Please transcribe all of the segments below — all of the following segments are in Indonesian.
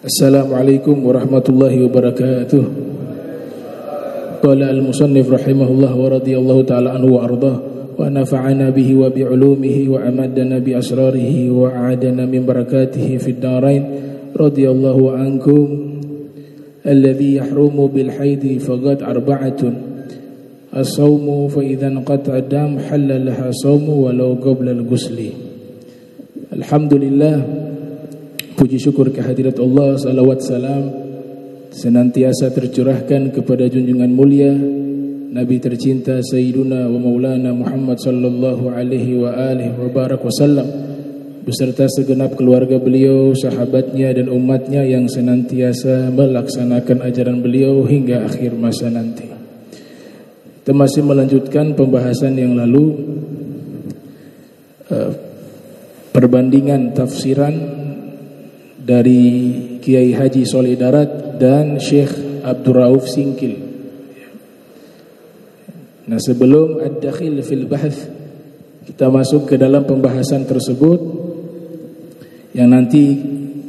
Assalamualaikum warahmatullahi wabarakatuh. Qala al-musannif rahimahullah wa radiyallahu ta'ala anhu wa ardah wa nafa'ana bihi wa bi'ulumihi wa amadana bi asrarihi wa a'adana min barakatihi fid darain. Radiyallahu ankum alladhi yahrumu bil haidi faqad arba'atun as-sawmu fa idza qata'a dam halal laha sawmu walau qabla al-ghusli. Alhamdulillah, puji syukur kehadirat Allah, salawat salam senantiasa tercurahkan kepada junjungan mulia Nabi tercinta Sayyiduna wa Maulana Muhammad sallallahu alaihi wa alihi wa barak wasallam beserta segenap keluarga beliau, sahabatnya dan umatnya yang senantiasa melaksanakan ajaran beliau hingga akhir masa nanti. Kita masih melanjutkan pembahasan yang lalu, perbandingan tafsiran dari Kiai Haji Soleh Darat dan Syekh Abdul Rauf Singkil. Nah, sebelum ad-dakhil fil bahth, kita masuk ke dalam pembahasan tersebut yang nanti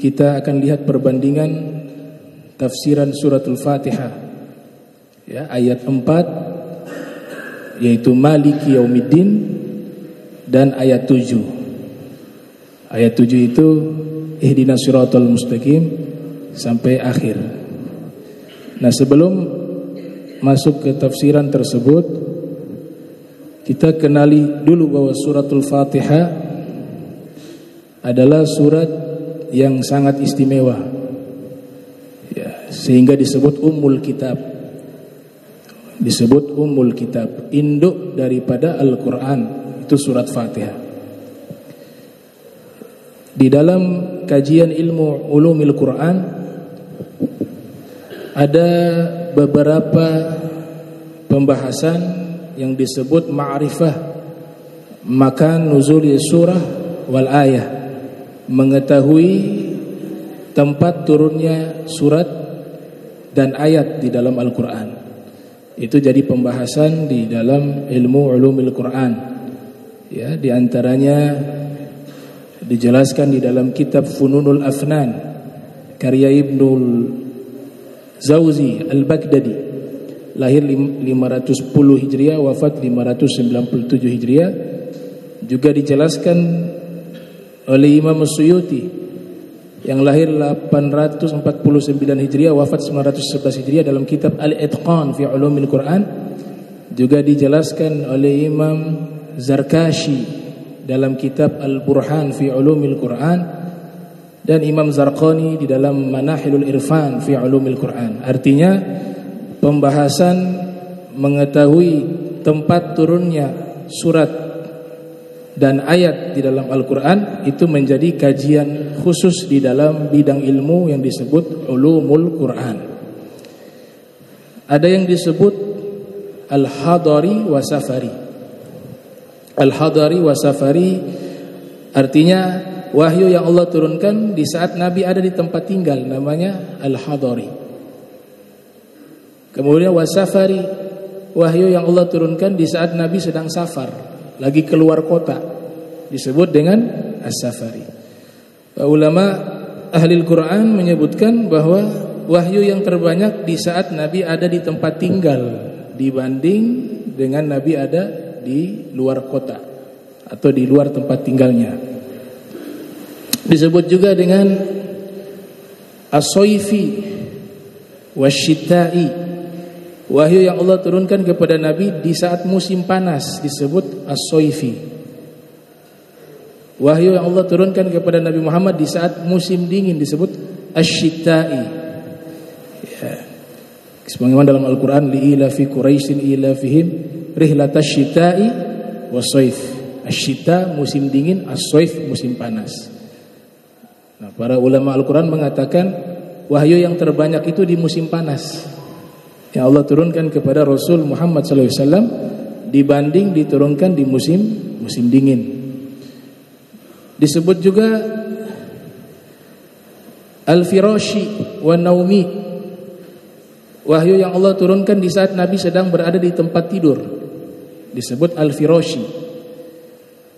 kita akan lihat perbandingan tafsiran suratul Fatihah ya, ayat 4 yaitu Maliki Yaumiddin dan ayat 7. Ayat 7 itu Ihdinas siratal mustaqim sampai akhir. Nah, sebelum masuk ke tafsiran tersebut, kita kenali dulu bahwa suratul Fatihah adalah surat yang sangat istimewa ya, sehingga disebut Ummul Kitab. Disebut Ummul Kitab, induk daripada Al-Quran, itu surat Fatihah. Di dalam kajian ilmu ulumil Quran ada beberapa pembahasan yang disebut ma'rifah makan nuzuli surah wal ayah, mengetahui tempat turunnya surat dan ayat di dalam Al-Quran. Itu jadi pembahasan di dalam ilmu ulumil Quran ya, di antaranya dijelaskan di dalam kitab Fununul Afnan karya Ibnul Zawzi Al-Baghdadi, lahir 510 Hijriah, wafat 597 Hijriah. Juga dijelaskan oleh Imam Suyuti yang lahir 849 Hijriah, wafat 911 Hijriah, dalam kitab Al-Itqan fi Ulumil Quran. Juga dijelaskan oleh Imam Zarkashi dalam kitab Al-Burhan fi Ulumil Quran, dan Imam Zarqani di dalam Manahilul Irfan fi Ulumil Quran. Artinya pembahasan mengetahui tempat turunnya surat dan ayat di dalam Al-Quran itu menjadi kajian khusus di dalam bidang ilmu yang disebut Ulumul Quran. Ada yang disebut Al-Hadari wa Safari. Al-Hadari wa Safari artinya wahyu yang Allah turunkan di saat Nabi ada di tempat tinggal, namanya Al-Hadari. Kemudian wa Safari, wahyu yang Allah turunkan di saat Nabi sedang safar, lagi keluar kota, disebut dengan As-Safari. Ulama ahli Al-Quran menyebutkan bahwa wahyu yang terbanyak di saat Nabi ada di tempat tinggal dibanding dengan Nabi ada di luar kota atau di luar tempat tinggalnya. Disebut juga dengan as-soifi wasyita'i, wahyu yang Allah turunkan kepada Nabi di saat musim panas disebut as-soifi. Wahyu yang Allah turunkan kepada Nabi Muhammad di saat musim dingin disebut asy-syita'i. Ya. Sebagaimana dalam Al-Quran, li'ila fi Quraisyin ilafihim rihlatash syita'i was-soif. Asy-syita musim dingin, as-soif musim panas. Nah, para ulama Al-Quran mengatakan wahyu yang terbanyak itu di musim panas yang Allah turunkan kepada Rasul Muhammad SAW dibanding diturunkan di musim dingin. Disebut juga al-firashi wa naumi, wahyu yang Allah turunkan di saat Nabi sedang berada di tempat tidur disebut al-firashi.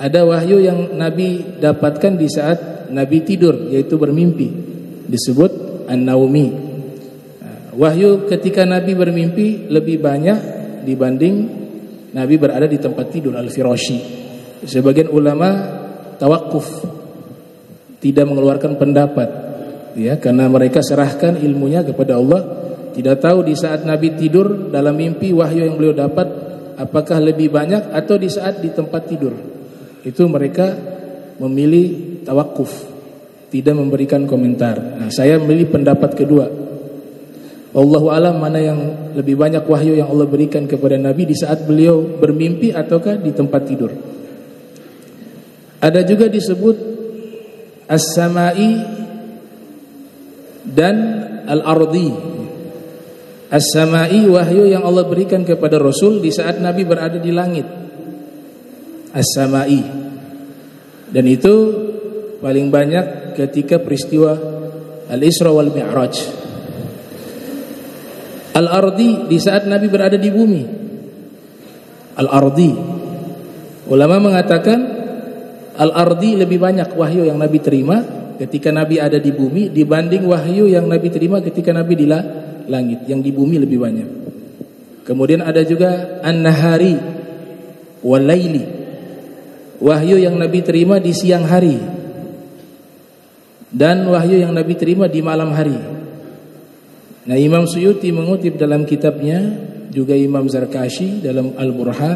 Ada wahyu yang Nabi dapatkan di saat Nabi tidur, yaitu bermimpi, disebut an-naumi. Wahyu ketika Nabi bermimpi lebih banyak dibanding Nabi berada di tempat tidur, al-firashi. Sebagian ulama tawakuf, tidak mengeluarkan pendapat, ya, karena mereka serahkan ilmunya kepada Allah. Tidak tahu di saat Nabi tidur dalam mimpi wahyu yang beliau dapat apakah lebih banyak atau di saat di tempat tidur. Itu mereka memilih tawakuf, tidak memberikan komentar. Nah, saya memilih pendapat kedua. Allahu alam mana yang lebih banyak wahyu yang Allah berikan kepada Nabi di saat beliau bermimpi ataukah di tempat tidur. Ada juga disebut as-samai dan al-ardi. As-samai wahyu yang Allah berikan kepada Rasul di saat Nabi berada di langit. As-samai. Dan itu paling banyak ketika peristiwa Al-Isra wal Mi'raj. Al-ardi di saat Nabi berada di bumi. Al-ardi. Ulama mengatakan al-ardi lebih banyak wahyu yang Nabi terima ketika Nabi ada di bumi dibanding wahyu yang Nabi terima ketika Nabi di langit. Yang di bumi lebih banyak. Kemudian ada juga an-nahari wal laili. Wahyu yang Nabi terima di siang hari dan wahyu yang Nabi terima di malam hari. Nah, Imam Suyuti mengutip dalam kitabnya, juga Imam Zarkashi dalam Al-Burhan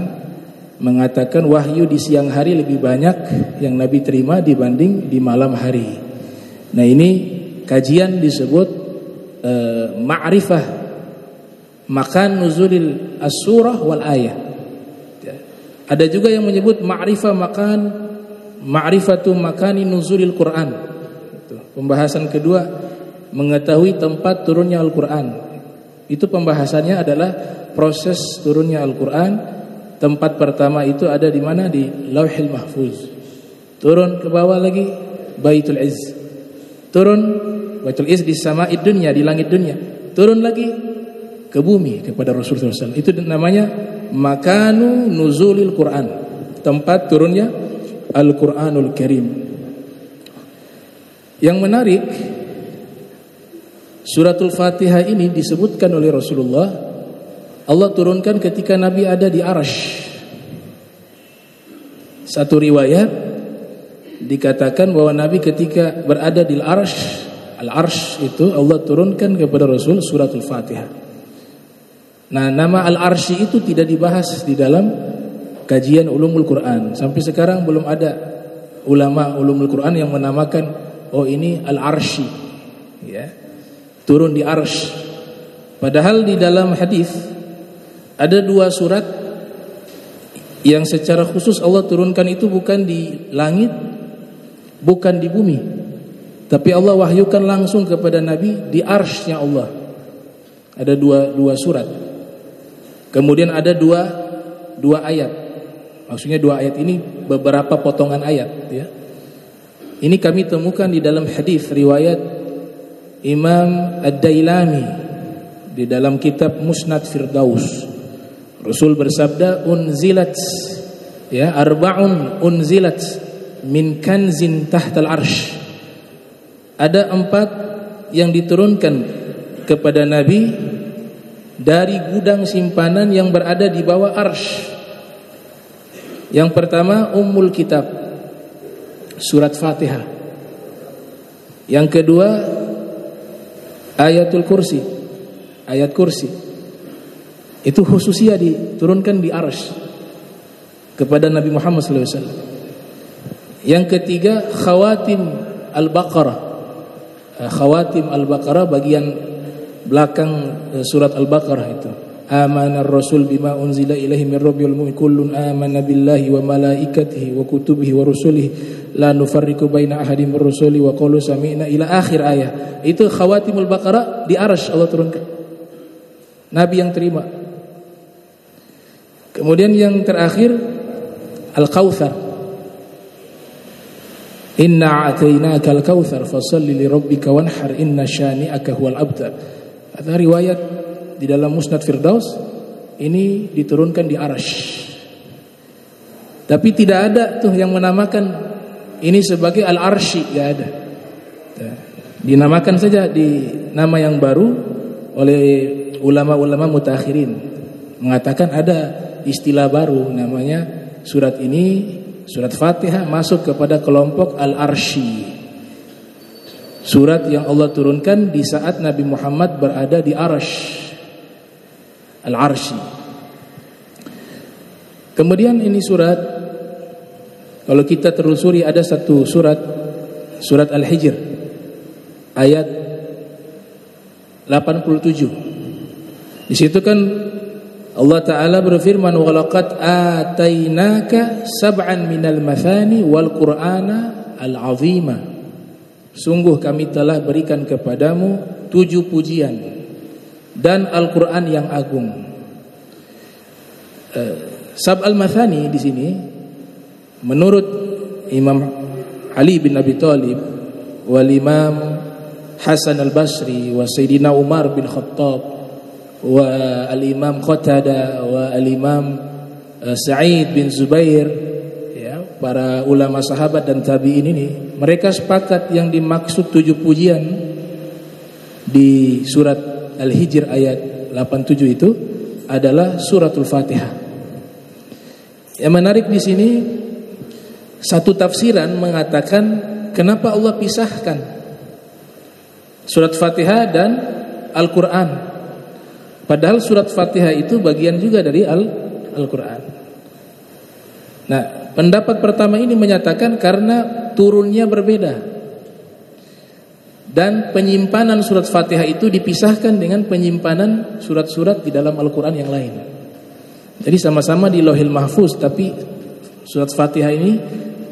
mengatakan wahyu di siang hari lebih banyak yang Nabi terima dibanding di malam hari. Nah, ini kajian disebut ma'rifah makan nuzulil as-surah wal ayah. Ada juga yang menyebut ma'rifatu makani nuzulil Quran. Pembahasan kedua, mengetahui tempat turunnya Al-Quran. Itu pembahasannya adalah proses turunnya Al-Quran. Tempat pertama itu ada di mana? Di Lauhil Mahfuz. Turun ke bawah lagi Baitul Izz. Turun Baitul Izz di sama'id dunya, di langit dunia. Turun lagi ke bumi kepada Rasulullah SAW. Itu namanya makanu nuzulil Quran, tempat turunnya Al-Quranul Karim. Yang menarik, Suratul Fatihah ini disebutkan oleh Rasulullah, Allah turunkan ketika Nabi ada di Arsy. Satu riwayat dikatakan bahwa Nabi ketika berada di Al-Arsy itu Allah turunkan kepada Rasul Suratul Fatihah. Nah, nama Al-Arsy itu tidak dibahas di dalam kajian ulumul Quran. Sampai sekarang belum ada ulama ulumul Quran yang menamakan, oh ini Al-Arsy, ya, turun di Arsy. Padahal di dalam hadis ada dua surat yang secara khusus Allah turunkan itu bukan di langit, bukan di bumi, tapi Allah wahyukan langsung kepada Nabi di Arsy-nya Allah. Ada dua surat. Kemudian ada dua ayat. Maksudnya dua ayat ini beberapa potongan ayat, ya. Ini kami temukan di dalam hadis riwayat Imam Ad-Dailami di dalam kitab Musnad Firdaus. Rasul bersabda, unzilat, ya, arba'un unzilat min kanzin tahtal arsh. Ada 4 yang diturunkan kepada Nabi dari gudang simpanan yang berada di bawah arsy. Yang pertama Ummul Kitab, surat Fatihah. Yang kedua Ayatul Kursi, ayat kursi. Itu khususnya diturunkan di arsy kepada Nabi Muhammad SAW. Yang ketiga Khawatim Al-Baqarah. Khawatim Al-Baqarah bagian belakang surat Al-Baqarah itu. Amanar Rasul bima unzila ilaihi min rabbil mu'min kullun amana billahi wa malaikatihi wa kutubihi wa rusulihi la nufarriqu baina ahadin min rusuli wa qalu sami'na ila akhir ayat. Itu Khawatimul Baqarah di arsy Allah turunkan. Nabi yang terima. Kemudian yang terakhir Al-Kautsar. Inna a'tainaka al-kautsar fashalli li rabbika wanhar inna syani'aka huwal abtar. Ada riwayat di dalam Musnad Firdaus, ini diturunkan di arsy. Tapi tidak ada tuh yang menamakan ini sebagai Al-Arsy, enggak ada. Dinamakan saja di nama yang baru oleh ulama-ulama mutakhirin, mengatakan ada istilah baru namanya surat ini, surat Fatihah masuk kepada kelompok Al-Arsy. Surat yang Allah turunkan di saat Nabi Muhammad berada di Arsy, Al-Arsy. Kemudian ini surat, kalau kita telusuri ada satu surat, surat Al-Hijr ayat 87. Di situ kan Allah Ta'ala berfirman, walaqad atainaka sab'an minal mathani wal qur'ana al-azima. Sungguh kami telah berikan kepadamu 7 pujian dan Al-Quran yang agung. Sab'al mathani di sini menurut Imam Ali bin Abi Thalib wal Imam Hasan al-Basri wa Sayyidina Umar bin Khattab wa al-Imam Qatada wa al-Imam Sa'id bin Zubair, ya, para ulama sahabat dan tabi'in ini, mereka sepakat yang dimaksud 7 pujian di surat Al-Hijr ayat 87 itu adalah suratul Fatihah. Yang menarik di sini, satu tafsiran mengatakan kenapa Allah pisahkan surat Fatihah dan Al-Quran, padahal surat Fatihah itu bagian juga dari Al-Quran. Nah, pendapat pertama ini menyatakan karena turunnya berbeda dan penyimpanan surat Fatihah itu dipisahkan dengan penyimpanan surat-surat di dalam Al-Quran yang lain. Jadi sama-sama di Lauhil Mahfuz, tapi surat Fatihah ini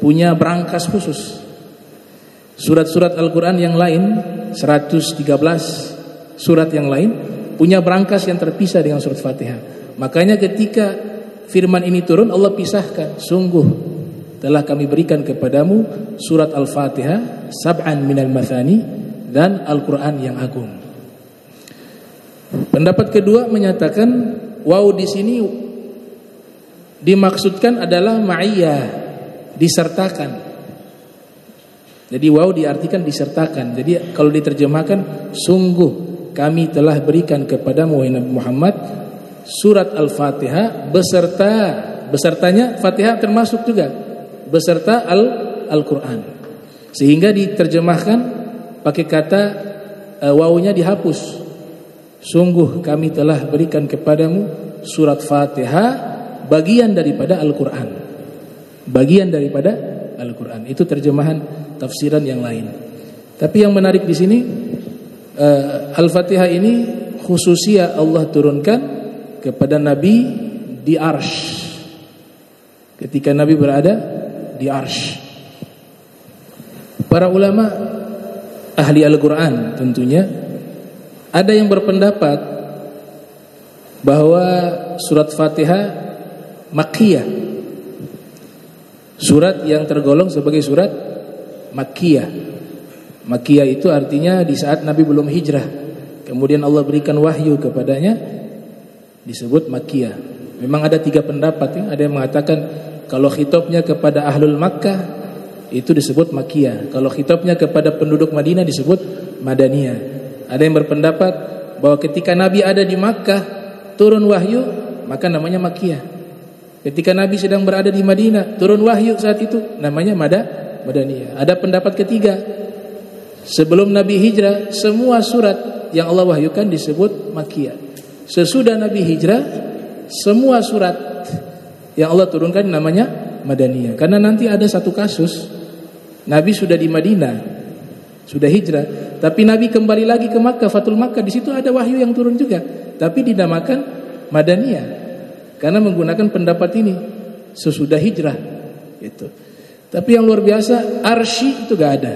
punya berangkas khusus. Surat-surat Al-Quran yang lain, 113 surat yang lain, punya berangkas yang terpisah dengan surat Fatihah. Makanya ketika firman ini turun, Allah pisahkan, sungguh telah kami berikan kepadamu surat Al-Fatihah, sab'an minal mathani, dan Al-Quran yang agung. Pendapat kedua menyatakan waw di sini dimaksudkan adalah ma'iyah, disertakan. Jadi waw diartikan disertakan. Jadi kalau diterjemahkan, sungguh kami telah berikan kepadamu wahai Nabi Muhammad surat Al-Fatihah besertanya Fatihah termasuk juga beserta Al-Quran. Sehingga diterjemahkan pakai kata wawnya dihapus. Sungguh kami telah berikan kepadamu surat Fatihah bagian daripada Al-Quran. Bagian daripada Al-Quran. Itu terjemahan tafsiran yang lain. Tapi yang menarik di sini, Al-Fatihah ini khususnya Allah turunkan kepada Nabi di Arsy. Ketika Nabi berada di Arsy. Para ulama ahli Al-Quran tentunya ada yang berpendapat bahwa surat Fatihah Makkiyah, surat yang tergolong sebagai surat Makkiyah. Makkiyah itu artinya di saat Nabi belum hijrah, kemudian Allah berikan wahyu kepadanya, disebut Makkiyah. Memang ada 3 pendapat ya. Ada yang mengatakan kalau khitabnya kepada Ahlul Makkah itu disebut Makkiyah, kalau khitabnya kepada penduduk Madinah disebut Madaniyah. Ada yang berpendapat bahwa ketika Nabi ada di Makkah turun wahyu, maka namanya Makkiyah. Ketika Nabi sedang berada di Madinah turun wahyu saat itu, namanya Madaniyah. Ada pendapat ketiga, sebelum Nabi hijrah semua surat yang Allah wahyukan disebut Makkiyah. Sesudah Nabi hijrah semua surat yang Allah turunkan namanya Madaniyah. Karena nanti ada satu kasus, Nabi sudah di Madinah, sudah hijrah, tapi Nabi kembali lagi ke Makkah, Fathul Makkah, di situ ada wahyu yang turun juga, tapi dinamakan Madaniyah karena menggunakan pendapat ini sesudah hijrah gitu. Tapi yang luar biasa, Arsy itu gak ada.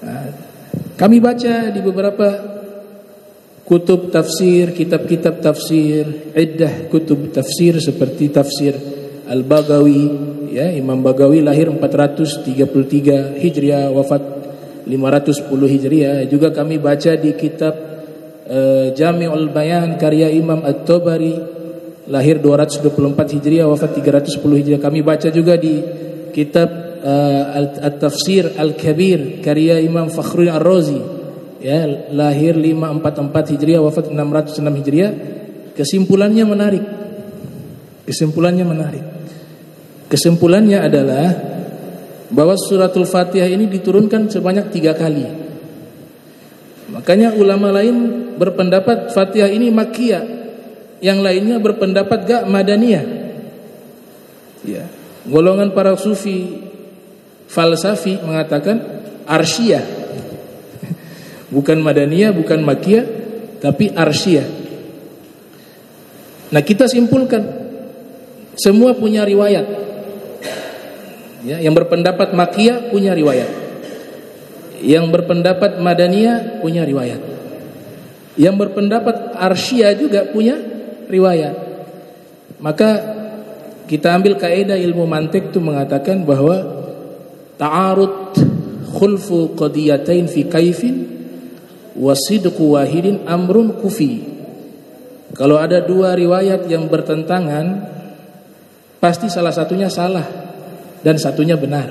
Nah, kami baca di beberapa kutub tafsir, kitab-kitab tafsir, iddah kutub tafsir seperti tafsir Al-Baghawi, ya, Imam Baghawi lahir 433 Hijriah, wafat 510 Hijriah. Juga kami baca di kitab Jami'ul Bayan karya Imam At-Tabari, lahir 224 Hijriah, wafat 310 Hijriah. Kami baca juga di kitab At-Tafsir Al-Kabir karya Imam Fakhruddin Ar-Razi, ya, lahir 544 Hijriah, wafat 606 Hijriah. Kesimpulannya menarik. Kesimpulannya adalah bahwa suratul Fatihah ini diturunkan sebanyak 3 kali. Makanya ulama lain berpendapat Fatihah ini Makkiyah, yang lainnya berpendapat gak Madaniyah. Ya. Golongan para sufi falsafi mengatakan Arsyiyah. Bukan Madaniyah, bukan Makkiyah, tapi Arsyiyah. Nah, kita simpulkan semua punya riwayat. Ya, yang berpendapat Makkiyah punya riwayat. Yang berpendapat Madaniyah punya riwayat. Yang berpendapat Arsyiyah juga punya riwayat. Maka kita ambil kaidah ilmu mantik itu mengatakan bahwa ta'arud khulfu qadiyatain fi kaifin wa sidqu wahidin amrun kufi. Kalau ada 2 riwayat yang bertentangan, pasti salah satunya salah dan satunya benar.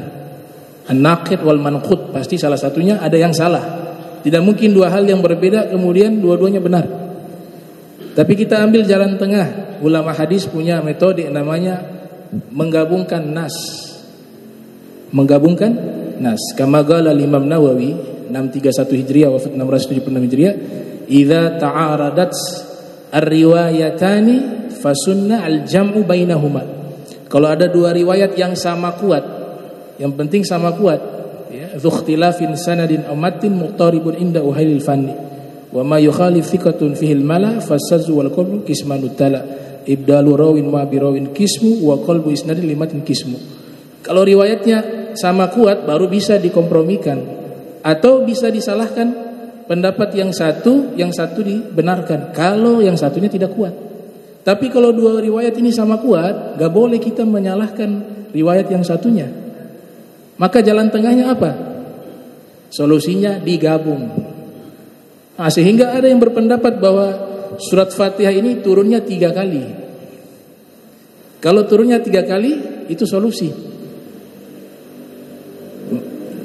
An-naqid wal manqud, pasti salah satunya ada yang salah. Tidak mungkin 2 hal yang berbeda kemudian dua-duanya benar. Tapi kita ambil jalan tengah. Ulama hadis punya metode namanya menggabungkan nas. Kama qala Imam Nawawi 631 Hijriah, wafat 676 Hijriah, idza ta'aradat ar-riwayatani fasunna al-jam'u bainahuma. Kalau ada 2 riwayat yang sama kuat, yang penting sama kuat, ya, dzukhtilafin sanadin aw matin muqtaribun inda uhailil fanni wa ma yukhalif thiqatun fihi al-mala fasazzu wal qalbu kismanu tala ibdalu rawin ma birawin kismu wa qalbu isnadin limatin kismu. Kalau riwayatnya sama kuat baru bisa dikompromikan, atau bisa disalahkan pendapat yang satu dibenarkan kalau yang satunya tidak kuat. Tapi kalau 2 riwayat ini sama kuat, gak boleh kita menyalahkan riwayat yang satunya. Maka jalan tengahnya apa? Solusinya digabung. Nah, sehingga ada yang berpendapat bahwa surat Fatihah ini turunnya 3 kali. Kalau turunnya 3 kali, itu solusi.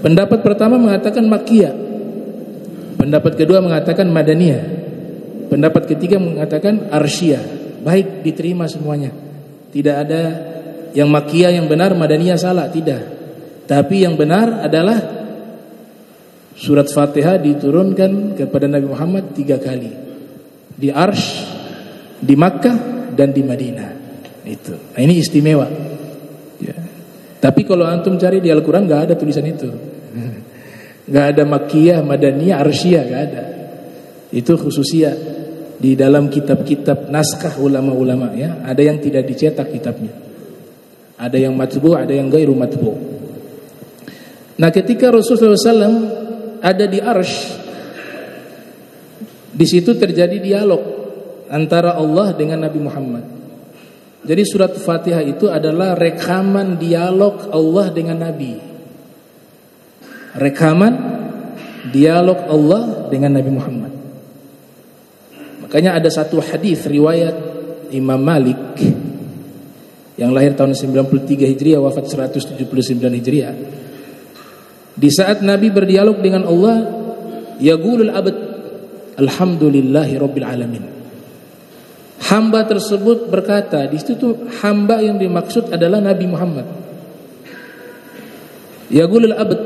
Pendapat pertama mengatakan Makkiyah. Pendapat kedua mengatakan Madaniyah. Pendapat ketiga mengatakan Arsyiyah. Baik, diterima semuanya. Tidak ada yang Makkiyah yang benar, Madaniyah salah, tidak. Tapi yang benar adalah surat Fatihah diturunkan kepada Nabi Muhammad 3 kali. Di Arsy, di Makkah, dan di Madinah. Itu. Nah, ini istimewa. Ya. Tapi kalau antum cari di Al-Quran gak ada tulisan itu. Gak ada Makkiyah, Madaniyah, Arsyiyah, gak ada. Itu khususnya di dalam kitab-kitab naskah ulama-ulama, ya. Ada yang tidak dicetak kitabnya. Ada yang matbu', ada yang gairu matbu'. Nah, ketika Rasulullah SAW ada di Arsy, di situ terjadi dialog antara Allah dengan Nabi Muhammad. Jadi surat Fatihah itu adalah rekaman dialog Allah dengan Nabi. Rekaman dialog Allah dengan Nabi Muhammad. Makanya ada satu hadis riwayat Imam Malik yang lahir tahun 93 Hijriah, wafat 179 Hijriah. Di saat Nabi berdialog dengan Allah, yaqulul abd alhamdulillahi rabbil alamin. Hamba tersebut berkata, di situ tuh hamba yang dimaksud adalah Nabi Muhammad. Yaqulul abd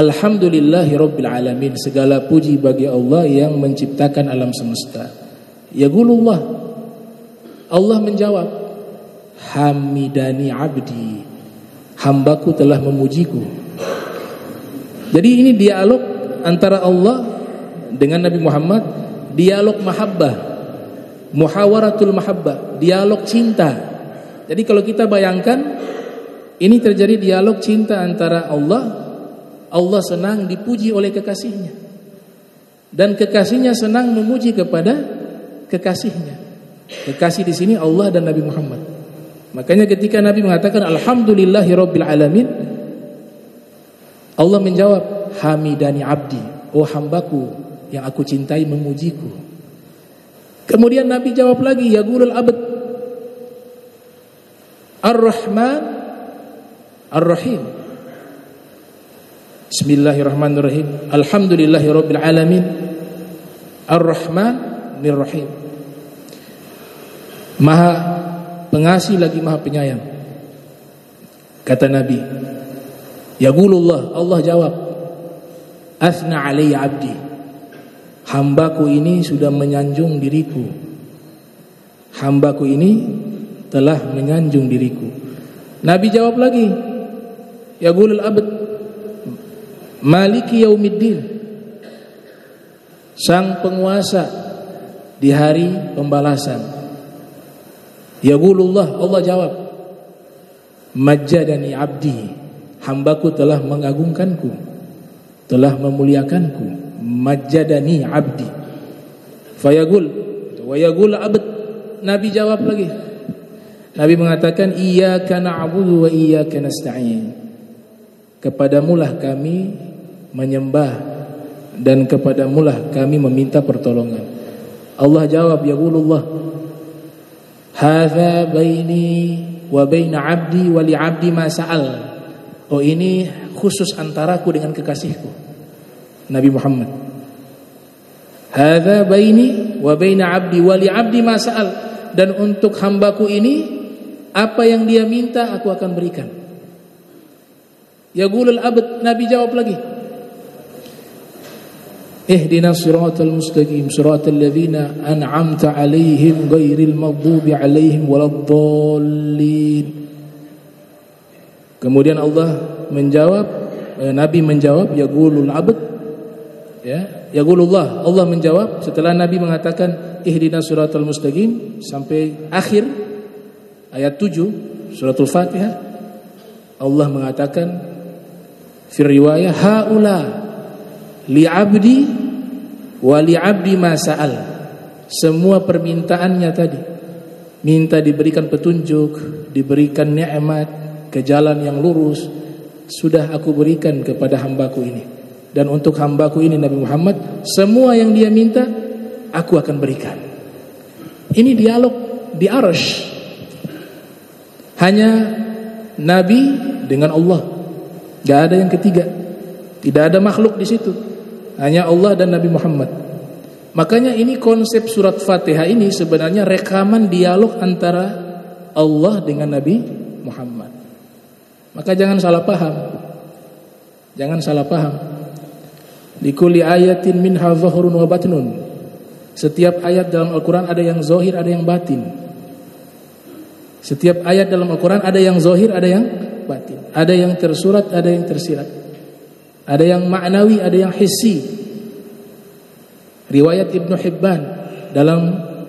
alhamdulillahi rabbil alamin. Segala puji bagi Allah yang menciptakan alam semesta. Yaqulullah, Allah menjawab, hamidani abdi, hambaku telah memujiku. Jadi ini dialog antara Allah dengan Nabi Muhammad, dialog mahabbah, muhawaratul mahabbah, dialog cinta. Jadi kalau kita bayangkan, ini terjadi dialog cinta antara Allah senang dipuji oleh kekasihnya, dan kekasihnya senang memuji kepada kekasihnya. Kekasih di sini Allah dan Nabi Muhammad. Makanya ketika Nabi mengatakan alhamdulillahi rabbil alamin, Allah menjawab hamidani abdi, oh hambaku yang aku cintai memujiku. Kemudian Nabi jawab lagi, yaqulul abd Ar-Rahman Ar-Rahim. Bismillahirrahmanirrahim. Alhamdulillahirabbil alamin. Ar-Rahmanir Rahim. Maha pengasih lagi Maha penyayang. Kata Nabi, yaqulullah, Allah jawab, athna alayya abdi, hambaku ini sudah menyanjung diriku. Hambaku ini telah menyanjung diriku. Nabi jawab lagi, yaqulul abd maliki yaumiddin, sang penguasa di hari pembalasan. Yaqulullah, Allah jawab, majjadani abdi, hambaku telah mengagungkanku, telah memuliakanku. Majjadani abdi. Fayaqul wa yaqul abd, Nabi jawab lagi. Nabi mengatakan, iyyaka na'budu wa iyyaka nasta'in, kepadamulah kami menyembah dan kepadamulah kami meminta pertolongan. Allah jawab, yaqulullah, hadza baini wa baina 'abdi wa li 'abdi ma sa'al. Oh, ini khusus antaraku dengan kekasihku Nabi Muhammad. Hadza baini wa baina 'abdi wa li 'abdi ma sa'al, dan untuk hambaku ini apa yang dia minta aku akan berikan. Yaqulul abd, Nabi jawab lagi, ihdinas siratal mustaqim siratal ladzina an'amta 'alaihim ghairil maghdubi 'alaihim waladdallin. Kemudian Allah menjawab, Nabi menjawab, yaqulul abd, ya, yaqulullah, Allah menjawab setelah Nabi mengatakan ihdinas siratal mustaqim sampai akhir ayat 7 suratul Fatihah. Allah mengatakan fi riwayah, haula li'abdi wa li'abdi ma sa'al. Semua permintaannya tadi, minta diberikan petunjuk, diberikan nikmat, ke jalan yang lurus, sudah aku berikan kepada hambaku ini. Dan untuk hambaku ini Nabi Muhammad, semua yang dia minta aku akan berikan. Ini dialog di Arsy, hanya Nabi dengan Allah, gak ada yang ketiga, tidak ada makhluk di situ, hanya Allah dan Nabi Muhammad. Makanya ini konsep surat Fatihah ini sebenarnya rekaman dialog antara Allah dengan Nabi Muhammad. Maka jangan salah paham, jangan salah paham. Likulli ayatin minha zahirun wa batnun. Setiap ayat dalam Al-Quran ada yang zahir, ada yang batin. Setiap ayat dalam Al-Quran ada yang zahir, ada yang batin. Ada yang tersurat, ada yang tersirat. Ada yang ma'nawi, ada yang hissi. Riwayat Ibnu Hibban dalam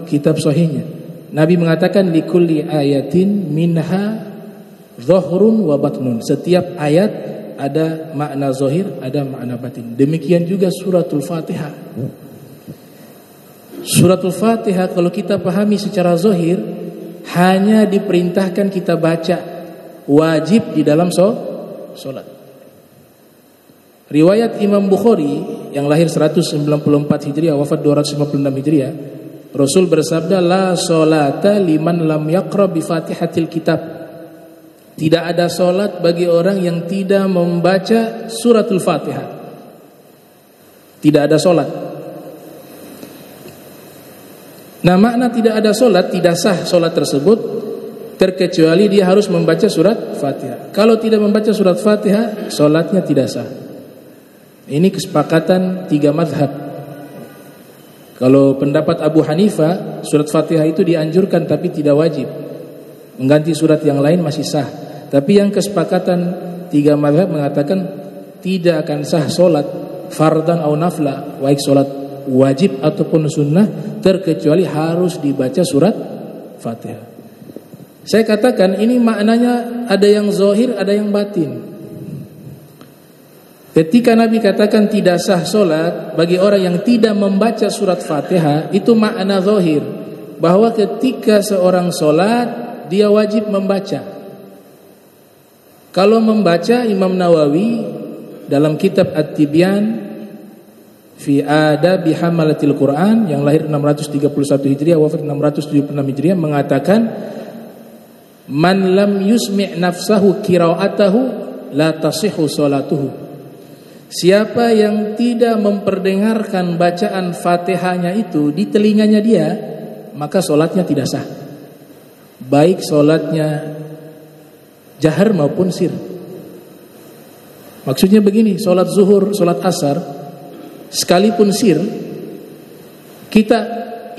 kitab sahihnya, Nabi mengatakan likulli ayatin minha zahirun wa batnun. Setiap ayat ada makna zahir, ada makna batin. Demikian juga suratul Fatihah. Suratul Fatihah kalau kita pahami secara zahir, hanya diperintahkan kita baca, wajib di dalam salat. Riwayat Imam Bukhari yang lahir 194 Hijriah, wafat 256 Hijriah, Rasul bersabda, la sholata liman lam yaqra bi Fatihatil kitab. Tidak ada solat bagi orang yang tidak membaca suratul Fatihah. Tidak ada solat. Nah, makna tidak ada solat, tidak sah solat tersebut, terkecuali dia harus membaca surat Fatihah. Kalau tidak membaca surat Fatihah, solatnya tidak sah. Ini kesepakatan 3 mazhab. Kalau pendapat Abu Hanifah, surat Fatihah itu dianjurkan tapi tidak wajib. Mengganti surat yang lain masih sah. Tapi yang kesepakatan 3 mazhab mengatakan tidak akan sah solat fardan atau nafla, baik solat wajib ataupun sunnah, terkecuali harus dibaca surat Fatihah. Saya katakan ini maknanya ada yang zahir, ada yang batin. Ketika Nabi katakan tidak sah solat bagi orang yang tidak membaca surat Fatihah, itu makna zahir, bahwa ketika seorang solat dia wajib membaca. Kalau membaca, Imam Nawawi dalam kitab At-Tibyan fi Adabi Hamalatil Quran yang lahir 631 Hijriah, wafat 676 Hijriah, mengatakan Man lam yusmi' nafsahu qira'atahu la tasihhu salatuhu. Siapa yang tidak memperdengarkan bacaan Fatihahnya itu di telinganya dia, maka solatnya tidak sah. Baik solatnya jahar maupun sir. Maksudnya begini, solat zuhur, solat asar, sekalipun sir, kita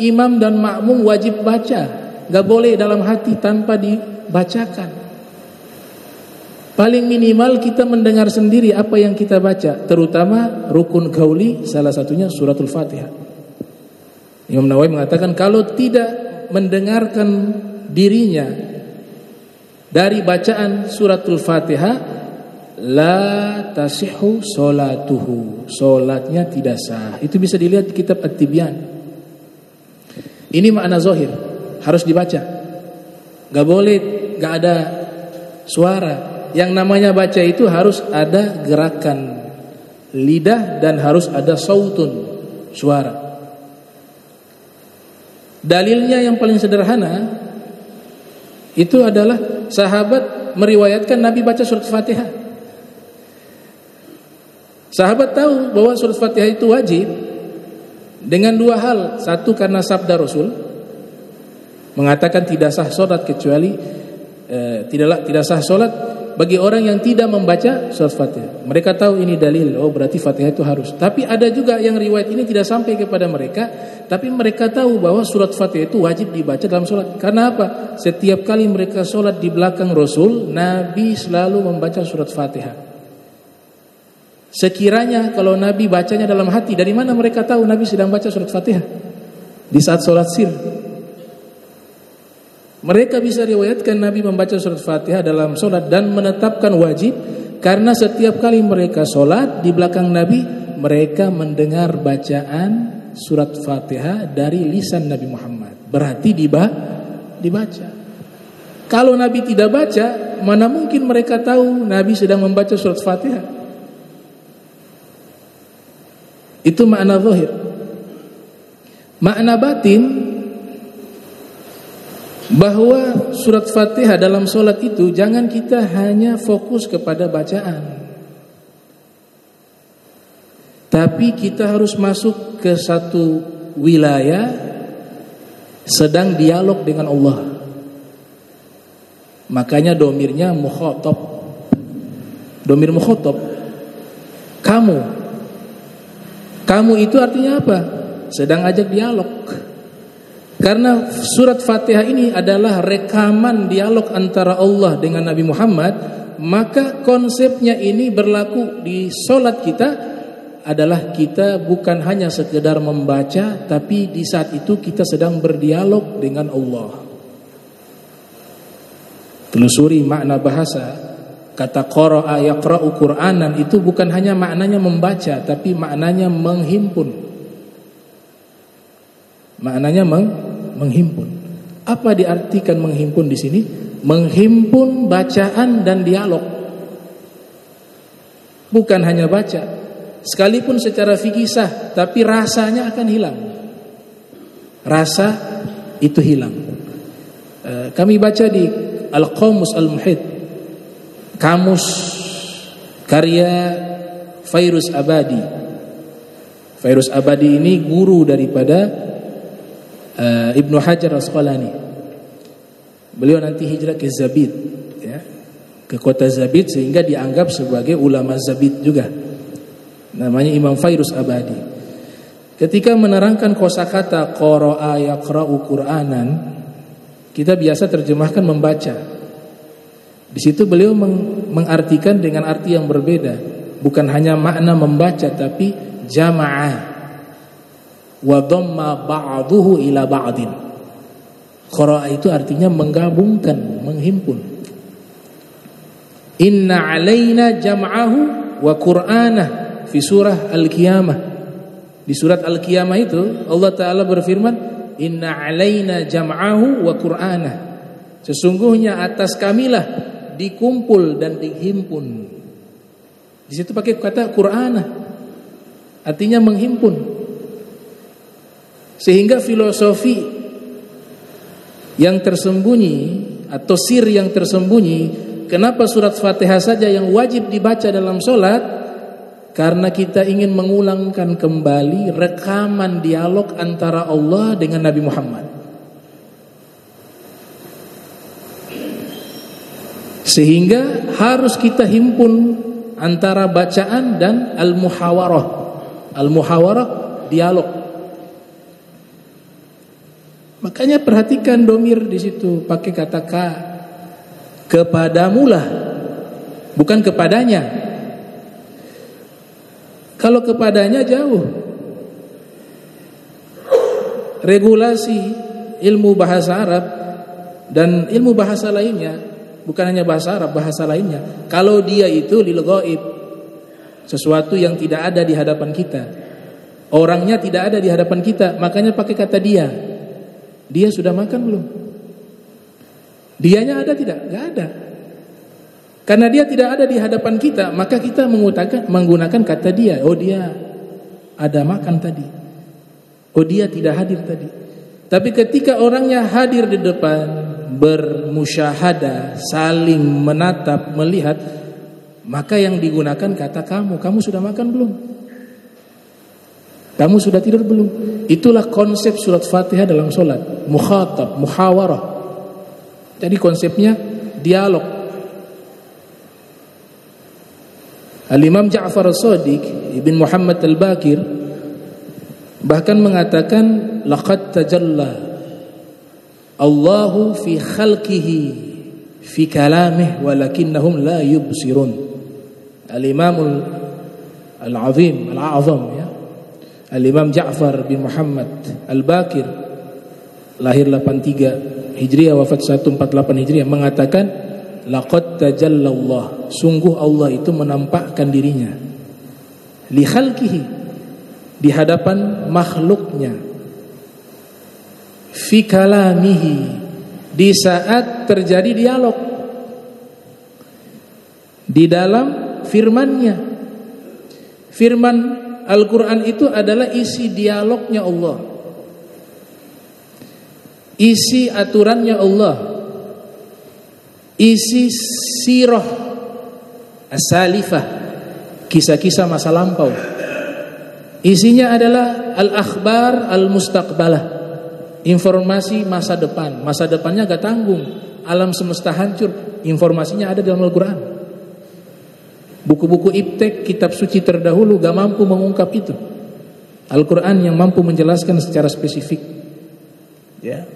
imam dan makmum wajib baca, gak boleh dalam hati tanpa dibacakan. Paling minimal kita mendengar sendiri apa yang kita baca, terutama rukun qauli, salah satunya suratul Fatihah. Imam Nawawi mengatakan kalau tidak mendengarkan dirinya dari bacaan suratul Fatihah, la tasihhu salatuhu, salatnya tidak sah. Itu bisa dilihat di kitab At-Tibyan. Ini makna zahir, harus dibaca. Gak boleh gak ada suara. Yang namanya baca itu harus ada gerakan lidah dan harus ada sautun, suara. Dalilnya yang paling sederhana itu adalah sahabat meriwayatkan Nabi baca surat Fatihah. Sahabat tahu bahwa surat Fatihah itu wajib dengan dua hal. Satu, karena sabda Rasul mengatakan tidak sah salat kecuali tidak sah salat bagi orang yang tidak membaca surat Fatihah. Mereka tahu ini dalil, oh berarti Fatihah itu harus. Tapi ada juga yang riwayat ini tidak sampai kepada mereka, tapi mereka tahu bahwa surat Fatihah itu wajib dibaca dalam salat. Karena apa? Setiap kali mereka salat di belakang Rasul, Nabi selalu membaca surat Fatihah. Sekiranya kalau Nabi bacanya dalam hati, dari mana mereka tahu Nabi sedang baca surat Fatihah? Di saat sholat sir. Mereka bisa riwayatkan Nabi membaca surat Fatihah dalam sholat dan menetapkan wajib, karena setiap kali mereka sholat di belakang Nabi, mereka mendengar bacaan surat Fatihah dari lisan Nabi Muhammad. Berarti dibaca. Kalau Nabi tidak baca, mana mungkin mereka tahu Nabi sedang membaca surat Fatihah? Itu makna zahir. Makna batin, bahwa surat Fatihah dalam solat itu jangan kita hanya fokus kepada bacaan, tapi kita harus masuk ke satu wilayah sedang dialog dengan Allah. Makanya domirnya mukhatab. Domir mukhatab, kamu itu artinya apa? Sedang ajak dialog. Karena surat Fatihah ini adalah rekaman dialog antara Allah dengan Nabi Muhammad, maka konsepnya ini berlaku di solat kita adalah kita bukan hanya sekedar membaca, tapi di saat itu kita sedang berdialog dengan Allah. Telusuri makna bahasa. Kata qara'a yaqra'u Qur'anan itu bukan hanya maknanya membaca, tapi maknanya menghimpun. Maknanya menghimpun. Apa diartikan menghimpun di sini? Menghimpun bacaan dan dialog. Bukan hanya baca. Sekalipun secara fikih sah, tapi rasanya akan hilang. Rasa itu hilang. Kami baca di Al-Qamus Al-Muhit, kamus karya Fairuz Abadi. Fairuz Abadi ini guru daripada Ibnu Hajar Al-Asqalani. Beliau nanti hijrah ke Zabid, ya, ke kota Zabid, sehingga dianggap sebagai ulama Zabid juga. Namanya Imam Fairuz Abadi. Ketika menerangkan kosakata qara'a yaqra'u Qur'anan, kita biasa terjemahkan membaca. Di situ beliau mengartikan dengan arti yang berbeda, bukan hanya makna membaca, tapi jama'ah wa dhamma ba'duhu ila ba'din. Qara'a itu artinya menggabungkan, menghimpun. Inna 'alaina jam'ahu wa Qur'anah fi surah Al-Qiyamah. Di surat Al-Qiyamah itu Allah Ta'ala berfirman, Inna 'alaina jam'ahu wa Qur'anah. Sesungguhnya atas kamilah dikumpul dan dihimpun. Di situ pakai kata Qur'anah, artinya menghimpun. Sehingga filosofi yang tersembunyi atau sir yang tersembunyi. Kenapa surat Fatihah saja yang wajib dibaca dalam sholat? Karena kita ingin mengulangkan kembali rekaman dialog antara Allah dengan Nabi Muhammad. Sehingga harus kita himpun antara bacaan dan al-muhawarah. Al-muhawarah dialog. Makanya perhatikan domir di situ pakai kata ka. Kepadamulah, bukan kepadanya. Kalau kepadanya jauh. Regulasi ilmu bahasa Arab dan ilmu bahasa lainnya, bukan hanya bahasa Arab, bahasa lainnya. Kalau dia itu lil ghaib, sesuatu yang tidak ada di hadapan kita. Orangnya tidak ada di hadapan kita, makanya pakai kata dia. Dia sudah makan belum? Dianya ada tidak? Enggak ada. Karena dia tidak ada di hadapan kita, maka kita menggunakan kata dia. Oh, dia ada makan tadi. Oh, dia tidak hadir tadi. Tapi ketika orangnya hadir di depan, bermusyahadah, saling menatap, melihat, maka yang digunakan kata kamu. Kamu sudah makan belum? Kamu sudah tidur belum? Itulah konsep surat Fatihah dalam sholat. Mukhatab, muhawarah. Jadi konsepnya dialog. Al-Imam Ja'far As-Shadiq Ibn Muhammad Al-Baqir bahkan mengatakan laqad tajalla Allahu fi khalqihi fi kalamih walakinnahum la yubsirun. Al-Imam Al-Azim Al-A'zam ya. Al-Imam Ja'far bin Muhammad Al-Baqir lahir 83 Hijriah, wafat 148 Hijriah, mengatakan laqad tajallallah, sungguh Allah itu menampakkan dirinya li khalqihi, di hadapan makhluknya, fi kalamihi, di saat terjadi dialog, di dalam firman-Nya. Firman Al-Quran itu adalah isi dialognya Allah, isi aturannya Allah, isi sirah as-salifah, kisah-kisah masa lampau. Isinya adalah al-akhbar al-mustaqbalah, informasi masa depan. Masa depannya gak tanggung, alam semesta hancur, informasinya ada dalam Al-Quran. Buku-buku iptek, kitab suci terdahulu gak mampu mengungkap itu. Al-Quran yang mampu menjelaskan secara spesifik. Ya.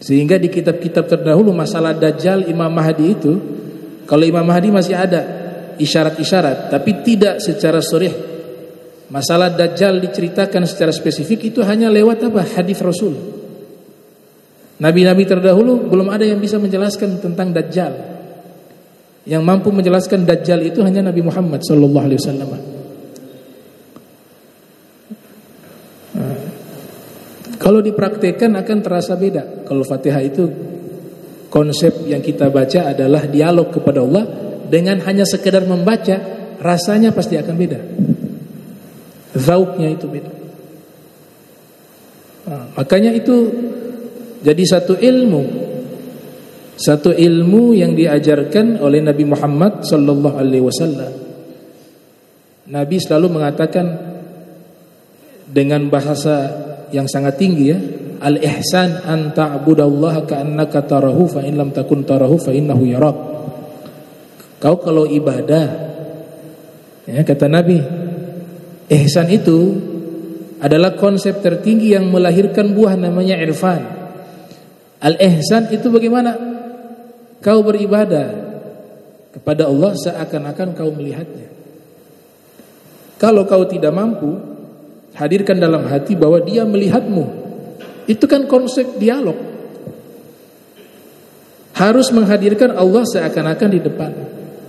Sehingga di kitab-kitab terdahulu masalah Dajjal, Imam Mahdi itu, kalau Imam Mahdi masih ada isyarat-isyarat, tapi tidak secara sharih. Masalah Dajjal diceritakan secara spesifik itu hanya lewat apa? Hadis Rasul. Nabi-nabi terdahulu belum ada yang bisa menjelaskan tentang Dajjal. Yang mampu menjelaskan Dajjal itu hanya Nabi Muhammad sallallahu alaihi wasallam. Kalau dipraktekkan akan terasa beda. Kalau Fatihah itu konsep yang kita baca adalah dialog kepada Allah, dengan hanya sekedar membaca rasanya pasti akan beda. Zauknya itu beda. Makanya itu jadi satu ilmu yang diajarkan oleh Nabi Muhammad sallallahu alaihi wasallam. Nabi selalu mengatakan dengan bahasa yang sangat tinggi ya, al-ihsan an ta'budallaha ka'annaka tarahu fa in lam takun tarahu fa innahu yarak. Kau kalau ibadah, ya, kata Nabi, ihsan itu adalah konsep tertinggi yang melahirkan buah namanya irfan. Al-ihsan itu bagaimana? Kau beribadah kepada Allah seakan-akan kau melihatnya. Kalau kau tidak mampu, hadirkan dalam hati bahwa dia melihatmu. Itu kan konsep dialog. Harus menghadirkan Allah seakan-akan di depan.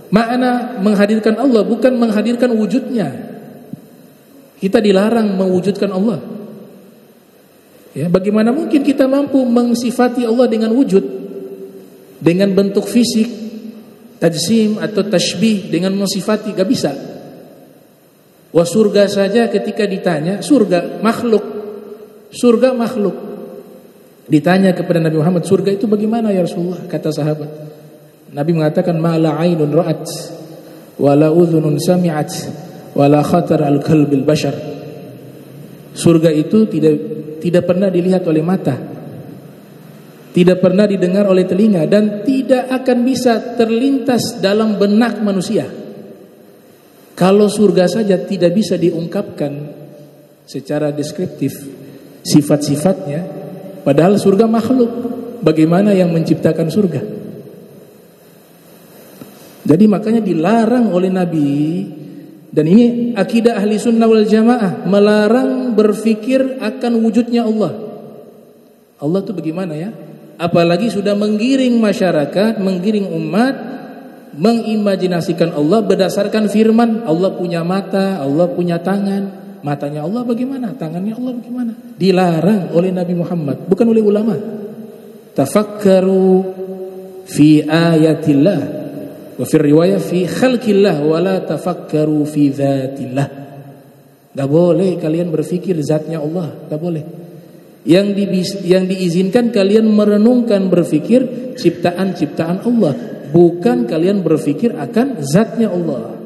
Makna menghadirkan Allah bukan menghadirkan wujudnya. Kita dilarang mewujudkan Allah. Ya, bagaimana mungkin kita mampu mensifati Allah dengan wujud, dengan bentuk fisik, tajsim atau tashbih, dengan mensifati, gak bisa. Wah, surga saja ketika ditanya, surga makhluk. Ditanya kepada Nabi Muhammad, surga itu bagaimana ya Rasulullah? Kata sahabat, Nabi mengatakan, ma la ainun ra'at wa la udhunun sami'at wa la khatar al-qalbil bashar. Surga itu tidak pernah dilihat oleh mata, tidak pernah didengar oleh telinga, dan tidak akan bisa terlintas dalam benak manusia. Kalau surga saja tidak bisa diungkapkan secara deskriptif sifat-sifatnya, padahal surga makhluk, bagaimana yang menciptakan surga? Jadi makanya dilarang oleh Nabi, dan ini akidah ahli sunnah wal jamaah, melarang berpikir akan wujudnya Allah. Allah itu bagaimana ya? Apalagi sudah menggiring masyarakat, menggiring umat, mengimajinasikan Allah berdasarkan firman. Allah punya mata, Allah punya tangan. Matanya Allah bagaimana? Tangannya Allah bagaimana? Dilarang oleh Nabi Muhammad, bukan oleh ulama. Tafakkaru fi ayatillah wa fi riwayah fi khalqillah wa la tafakkaru fi dzatillah. Enggak boleh kalian berpikir zatnya Allah, enggak boleh. Yang diizinkan kalian merenungkan, berpikir ciptaan-ciptaan Allah, bukan kalian berpikir akan zatnya Allah.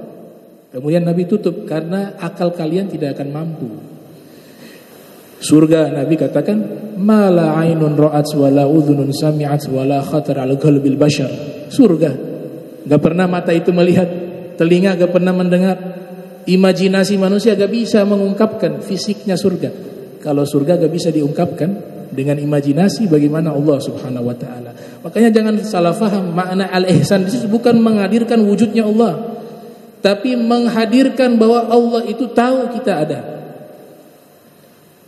Kemudian Nabi tutup, karena akal kalian tidak akan mampu. Surga, Nabi katakan, ma la ainun ra'at wa la udhunun sami'at wa la khatar ala qalbil bashar. Surga, gak pernah mata itu melihat, telinga gak pernah mendengar, imajinasi manusia gak bisa mengungkapkan fisiknya surga. Kalau surga gak bisa diungkapkan dengan imajinasi, bagaimana Allah subhanahu wa ta'ala. Makanya jangan salah faham, makna al-ihsan itu bukan menghadirkan wujudnya Allah, tapi menghadirkan bahwa Allah itu tahu kita ada.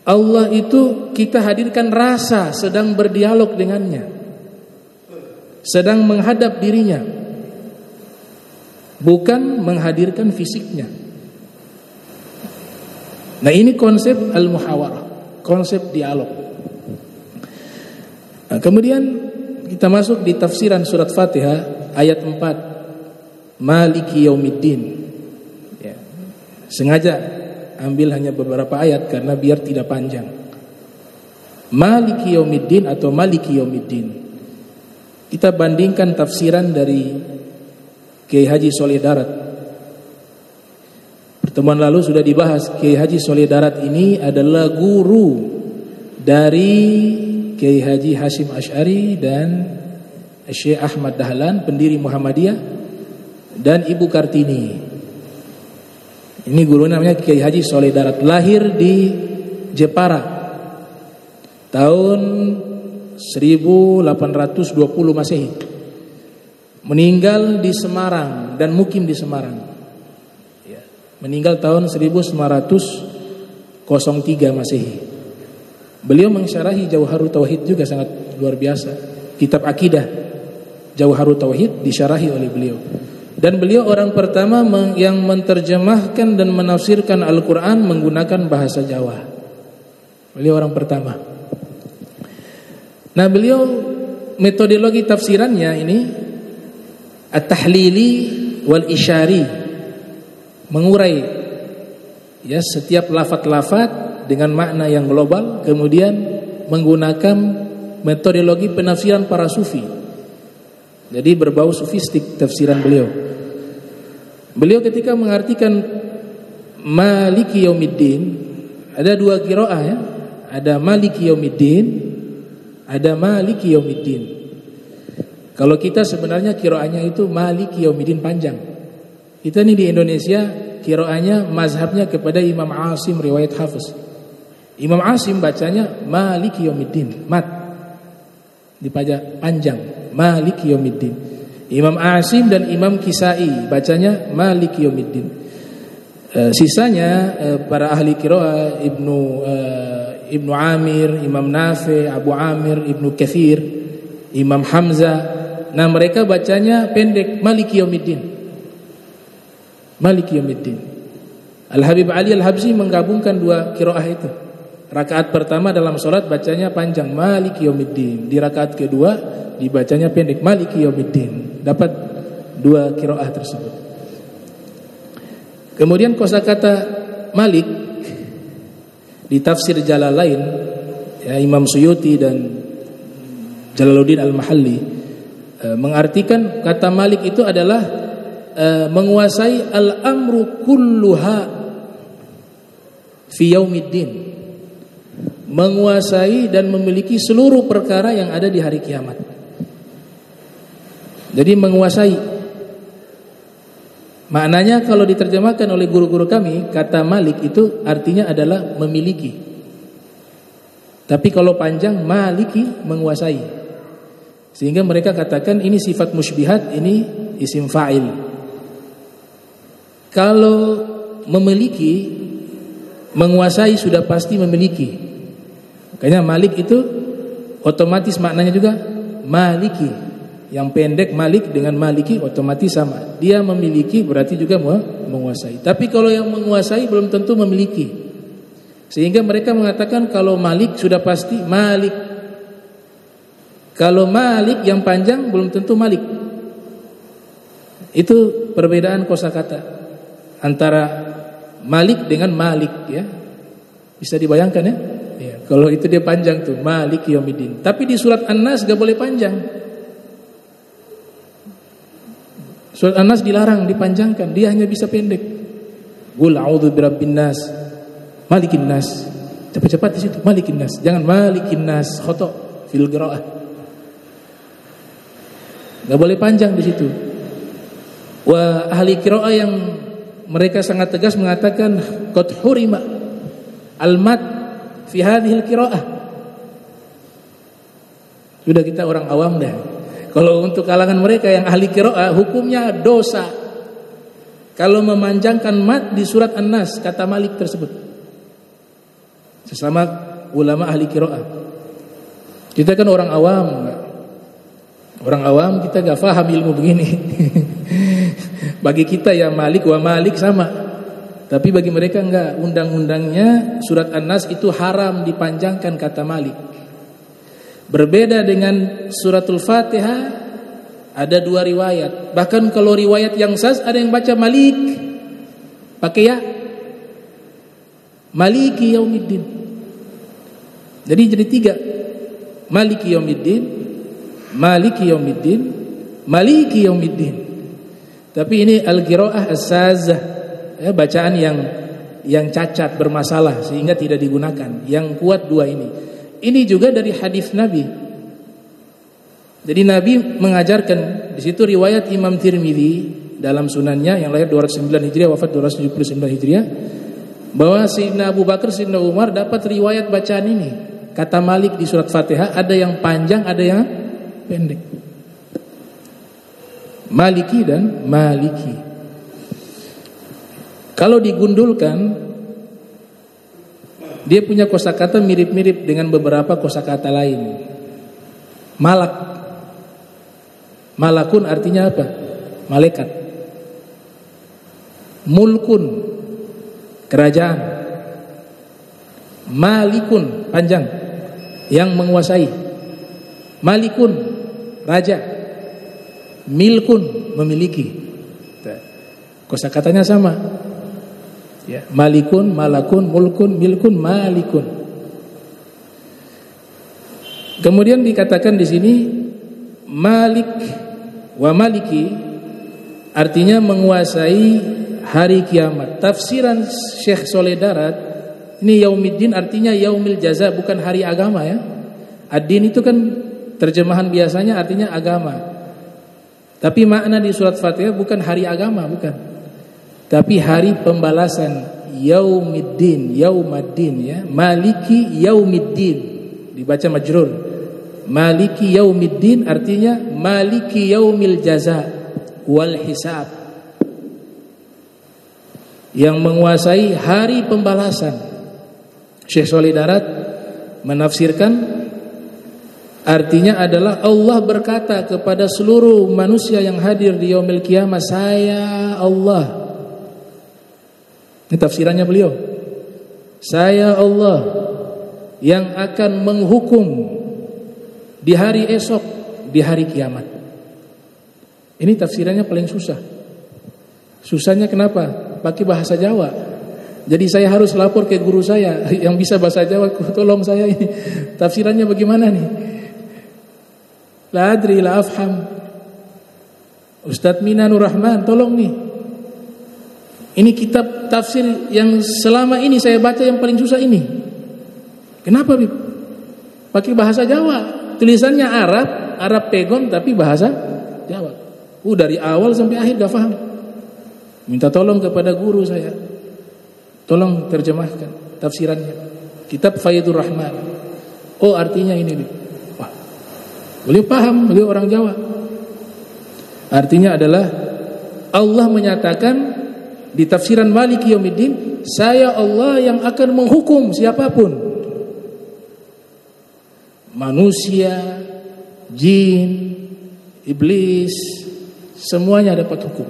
Allah itu kita hadirkan rasa, sedang berdialog dengannya, sedang menghadap dirinya, bukan menghadirkan fisiknya. Nah, ini konsep al-muhawarah, konsep dialog. Nah, kemudian kita masuk di tafsiran surat Fatihah ayat 4, Maliki Yaumiddin. Ya. Sengaja ambil hanya beberapa ayat karena biar tidak panjang. Maliki Yaumiddin atau Maliki Yaumiddin. Kita bandingkan tafsiran dari Kiai Haji Soleh Darat. Pertemuan lalu sudah dibahas, Kiai Haji Soleh Darat ini adalah guru dari Kiai Haji Hashim Asy'ari dan Syekh Ahmad Dahlan, pendiri Muhammadiyah, dan Ibu Kartini. Ini guru namanya Kiai Haji Soleh Darat, lahir di Jepara tahun 1820 Masehi, meninggal di Semarang dan mukim di Semarang. Meninggal tahun 1903 Masehi. Beliau mensyarahi Jauharut Tauhid juga sangat luar biasa. Kitab akidah Jauharut Tauhid disyarahi oleh beliau. Dan beliau orang pertama yang menterjemahkan dan menafsirkan Al-Quran menggunakan bahasa Jawa. Beliau orang pertama. Nah, beliau metodologi tafsirannya ini at-tahlili wal isyari, mengurai ya setiap lafaz-lafaz dengan makna yang global, kemudian menggunakan metodologi penafsiran para sufi. Jadi berbau sufistik tafsiran beliau. Beliau ketika mengartikan Maliki Yaumiddin, ada dua qiraah ya. Ada Maliki Yaumiddin, ada Maliki Yaumiddin. Kalau kita sebenarnya qiraahnya itu Maliki Yaumiddin panjang. Kita ini di Indonesia qiraahnya mazhabnya kepada Imam Asim riwayat Hafiz. Imam Asim bacanya Maliki Yaumiddin, mat dipajak panjang, Maliki Yaumiddin. Imam Asim dan Imam Kisai bacanya Maliki Yaumiddin. Sisanya para ahli qiraah Ibnu Amir, Imam Nafi, Abu Amir, Ibnu Katsir, Imam Hamzah. Nah, mereka bacanya pendek, Maliki Yaumiddin. Maliki Yaumiddin. Al-Habib Ali Al-Habsyi menggabungkan dua qiraah itu. Rakaat pertama dalam salat bacanya panjang, Maliki Yaumiddin. Di rakaat kedua dibacanya pendek, Maliki Yaumiddin. Dapat dua qiraah tersebut. Kemudian kosakata Malik di tafsir Jalalain ya, Imam Suyuti dan Jalaluddin Al-Mahalli mengartikan kata Malik itu adalah menguasai al-amru kulluha fi yaumiddin, menguasai dan memiliki seluruh perkara yang ada di hari kiamat. Jadi menguasai, maknanya kalau diterjemahkan oleh guru-guru kami, kata Malik itu artinya adalah memiliki. Tapi kalau panjang, maliki, menguasai. Sehingga mereka katakan ini sifat musybihat, ini isim fa'il. Kalau memiliki, menguasai sudah pasti memiliki. Makanya Malik itu otomatis maknanya juga maliki. Yang pendek Malik dengan maliki otomatis sama. Dia memiliki berarti juga menguasai. Tapi kalau yang menguasai belum tentu memiliki. Sehingga mereka mengatakan kalau Malik sudah pasti Malik. Kalau Malik yang panjang belum tentu Malik. Itu perbedaan kosakata antara Malik dengan Malik, ya. Bisa dibayangkan, ya? Ya, kalau itu dia panjang tuh Malik Yaumiddin. Tapi di surat An-Nas gak boleh panjang. Surat An-Nas dilarang dipanjangkan, dia hanya bisa pendek. Qul a'udzu birabbin nas, Malikin nas. Cepat-cepat di situ Malikin nas. Jangan Malikin nas, khata' fil qiraah. Enggak boleh panjang di situ. Wa ahli qiraah yang mereka sangat tegas mengatakan qad hurima al-mad fi hadhihi al-qiraah. Sudah kita orang awam dah. Kalau untuk kalangan mereka yang ahli qiraah hukumnya dosa kalau memanjangkan mad di surat An-Nas, kata Malik tersebut. Sesama ulama ahli qiraah. Kita kan orang awam. Orang awam kita gak paham ilmu begini. Bagi kita ya Malik wa Malik sama. Tapi bagi mereka enggak. Undang-undangnya surat An-Nas itu haram dipanjangkan, kata Malik. Berbeda dengan suratul Fatihah, ada dua riwayat. Bahkan kalau riwayat yang sahih ada yang baca Malik pakai ya, Maliki Yaumiddin. Jadi tiga, Maliki Yaumiddin, Maliki Yaumiddin, Maliki Yaumiddin. Tapi ini al-qiraah as-sazah, ya, bacaan yang cacat, bermasalah sehingga tidak digunakan. Yang kuat dua ini. Ini juga dari hadis Nabi. Jadi Nabi mengajarkan, di situ riwayat Imam Tirmidzi dalam sunannya yang lahir 209 Hijriah, wafat 279 Hijriah, bahwa Sayyidina Abu Bakar, Sayyidina Umar dapat riwayat bacaan ini. Kata Malik di surat Fatihah ada yang panjang, ada yang pendek. Maliki dan Maliki. Kalau digundulkan, dia punya kosakata mirip-mirip dengan beberapa kosakata lain. Malak. Malakun artinya apa? Malaikat. Mulkun, kerajaan. Malikun, panjang, yang menguasai. Malikun, raja. Milkun, memiliki. Kosakatanya sama. Ya, Malikun, Malakun, Mulkun, Milkun, Malikun. Kemudian dikatakan di sini Malik wa Maliki artinya menguasai hari kiamat. Tafsiran Syekh Soleh Darat, ini Yaumiddin artinya yaumil jaza, bukan hari agama, ya. Ad-din itu kan terjemahan biasanya artinya agama. Tapi makna di surat Fatihah bukan hari agama, bukan. Tapi hari pembalasan, Yaumiddin, Yaumaddin, ya. Maliki Yaumiddin dibaca majrur. Maliki Yaumiddin artinya Maliki Yaumil Jaza wal Hisab, yang menguasai hari pembalasan. Syekh Shalih Darat menafsirkan artinya adalah Allah berkata kepada seluruh manusia yang hadir di yaumil qiyamah, saya Allah. Ini tafsirannya beliau. Saya Allah yang akan menghukum di hari esok, di hari kiamat. Ini tafsirannya paling susah. Susahnya kenapa? Pakai bahasa Jawa. Jadi saya harus lapor ke guru saya yang bisa bahasa Jawa, tolong saya ini tafsirannya bagaimana nih? La adri la afham. Ustadz Mina Nur Rahman, tolong nih. Ini kitab tafsir yang selama ini saya baca yang paling susah ini. Kenapa, Bib? Pakai bahasa Jawa. Tulisannya Arab pegon tapi bahasa Jawa. Dari awal sampai akhir gak paham. Minta tolong kepada guru saya. Tolong terjemahkan tafsirannya. Kitab Faidur Rahman. Oh, artinya ini, Bib. Wah. Beliau paham, beliau orang Jawa. Artinya adalah Allah menyatakan di tafsiran Maliki Yaumiddin, saya Allah yang akan menghukum siapapun. Manusia, jin, iblis, semuanya dapat hukum.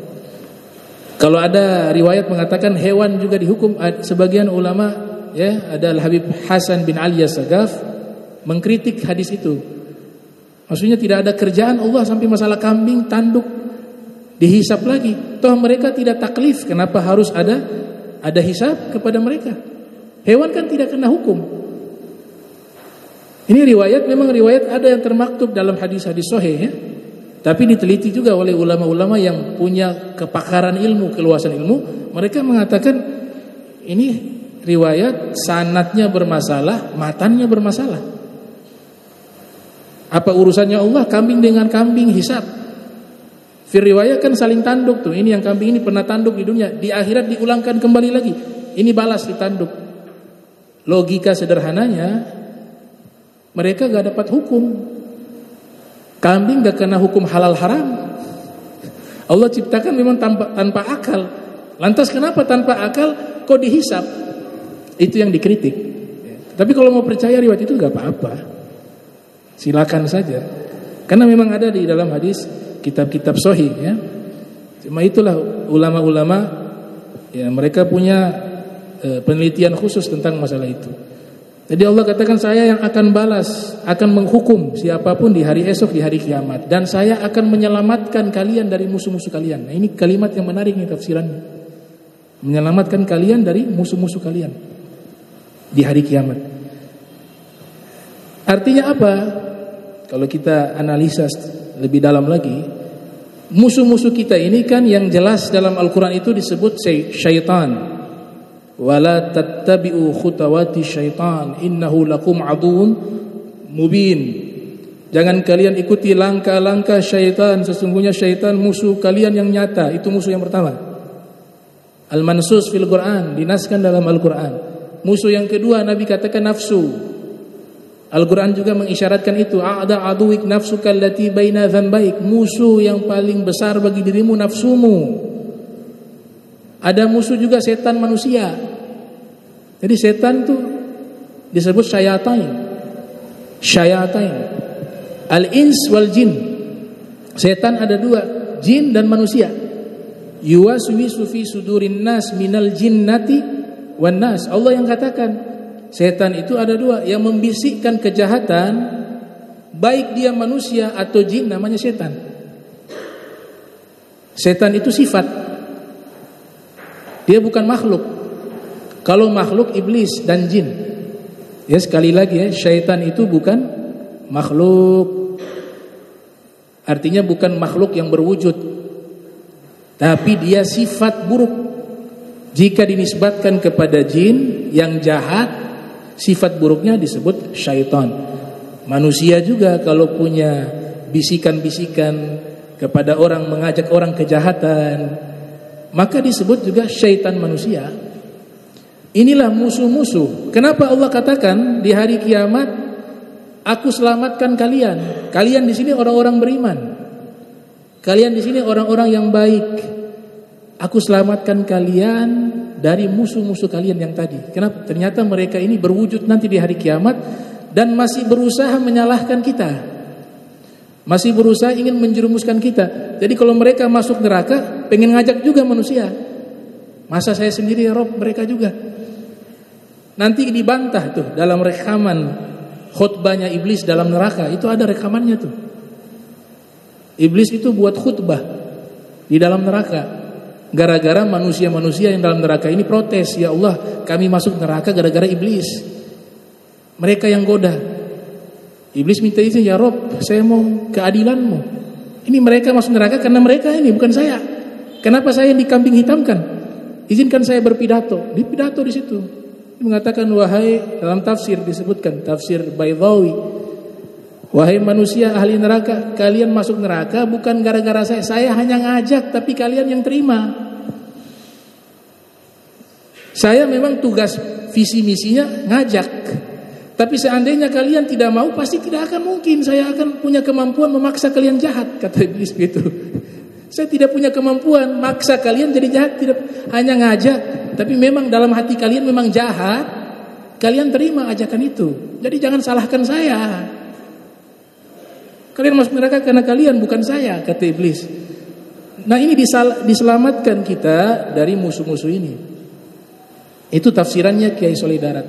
Kalau ada riwayat mengatakan hewan juga dihukum, sebagian ulama ya, ada Al-Habib Hasan bin Ali As-Sagaf mengkritik hadis itu. Maksudnya tidak ada kerjaan Allah sampai masalah kambing, tanduk dihisap lagi. Toh mereka tidak taklif, kenapa harus ada hisap kepada mereka? Hewan kan tidak kena hukum. Ini riwayat, memang riwayat ada yang termaktub dalam hadis-hadis sahih ya. Tapi diteliti juga oleh ulama-ulama yang punya kepakaran ilmu, keluasan ilmu. Mereka mengatakan ini riwayat sanadnya bermasalah, matannya bermasalah. Apa urusannya Allah kambing dengan kambing hisab? Fir riwayat kan saling tanduk tuh. Ini yang kambing ini pernah tanduk di dunia, di akhirat diulangkan kembali lagi. Ini balas ditanduk. Logika sederhananya mereka gak dapat hukum. Kambing gak kena hukum halal haram. Allah ciptakan memang tanpa akal. Lantas kenapa tanpa akal kok dihisab? Itu yang dikritik. Tapi kalau mau percaya riwayat itu gak apa-apa. Silakan saja. Karena memang ada di dalam hadis kitab-kitab sahih ya. Cuma itulah ulama-ulama ya, mereka punya penelitian khusus tentang masalah itu. Jadi Allah katakan saya yang akan balas, akan menghukum siapapun di hari esok, di hari kiamat, dan saya akan menyelamatkan kalian dari musuh-musuh kalian. Nah, ini kalimat yang menarik nih tafsirannya. Menyelamatkan kalian dari musuh-musuh kalian di hari kiamat. Artinya apa? Kalau kita analisa lebih dalam lagi, musuh-musuh kita ini kan yang jelas dalam Al-Quran itu disebut syaitan. Wala tattabi'u khutawati syaitan innahu lakum aduun mubin. Jangan kalian ikuti langkah-langkah syaitan, sesungguhnya syaitan musuh kalian yang nyata. Itu musuh yang pertama. Al-mansus fil Quran, dinaskan dalam Al-Quran. Musuh yang kedua Nabi katakan nafsu. Al-Quran juga mengisyaratkan itu. A'da aduwik nafsuka allati baina dzanbaik. Musuh yang paling besar bagi dirimu nafsumu. Ada musuh juga setan manusia. Jadi setan itu disebut syayatain. Syayatain. Al-ins wal jin. Setan ada dua, jin dan manusia. Yuwaswisu fi sudurin nas minal jinnati wan nas. Allah yang katakan setan itu ada dua, yang membisikkan kejahatan, baik dia manusia atau jin, namanya setan. Setan itu sifat, dia bukan makhluk. Kalau makhluk iblis dan jin. Ya sekali lagi ya, syaitan itu bukan makhluk. Artinya bukan makhluk yang berwujud, tapi dia sifat buruk. Jika dinisbatkan kepada jin yang jahat, sifat buruknya disebut syaitan. Manusia juga kalau punya bisikan-bisikan kepada orang, mengajak orang kejahatan, maka disebut juga syaitan manusia. Inilah musuh-musuh. Kenapa Allah katakan di hari kiamat aku selamatkan kalian? Kalian di sini orang-orang beriman. Kalian di sini orang-orang yang baik. Aku selamatkan kalian dari musuh-musuh kalian yang tadi. Kenapa? Ternyata mereka ini berwujud nanti di hari kiamat dan masih berusaha menyalahkan kita. Masih berusaha ingin menjerumuskan kita. Jadi kalau mereka masuk neraka, pengen ngajak juga manusia. Masa saya sendiri ya Rob, mereka juga. Nanti dibantah tuh dalam rekaman khutbahnya iblis dalam neraka. Itu ada rekamannya tuh. Iblis itu buat khutbah di dalam neraka. Gara-gara manusia-manusia yang dalam neraka ini protes, ya Allah, kami masuk neraka gara-gara iblis. Mereka yang goda. Iblis minta izin, ya Rob, saya mau keadilanmu. Ini mereka masuk neraka karena mereka ini, bukan saya. Kenapa saya dikambing hitamkan? Izinkan saya berpidato. Di pidato di situ mengatakan, wahai, dalam tafsir disebutkan, tafsir Baydawi, wahai manusia ahli neraka, kalian masuk neraka bukan gara-gara saya hanya ngajak, tapi kalian yang terima. Saya memang tugas visi misinya ngajak, tapi seandainya kalian tidak mau, pasti tidak akan mungkin saya akan punya kemampuan memaksa kalian jahat, kata Iblis begitu. Saya tidak punya kemampuan maksa kalian jadi jahat, tidak, hanya ngajak. Tapi memang dalam hati kalian memang jahat, kalian terima ajakan itu. Jadi jangan salahkan saya. Kalian masuk neraka karena kalian, bukan saya, kata Iblis. Nah, ini diselamatkan kita dari musuh-musuh ini. Itu tafsirannya Kiai Soleh Darat.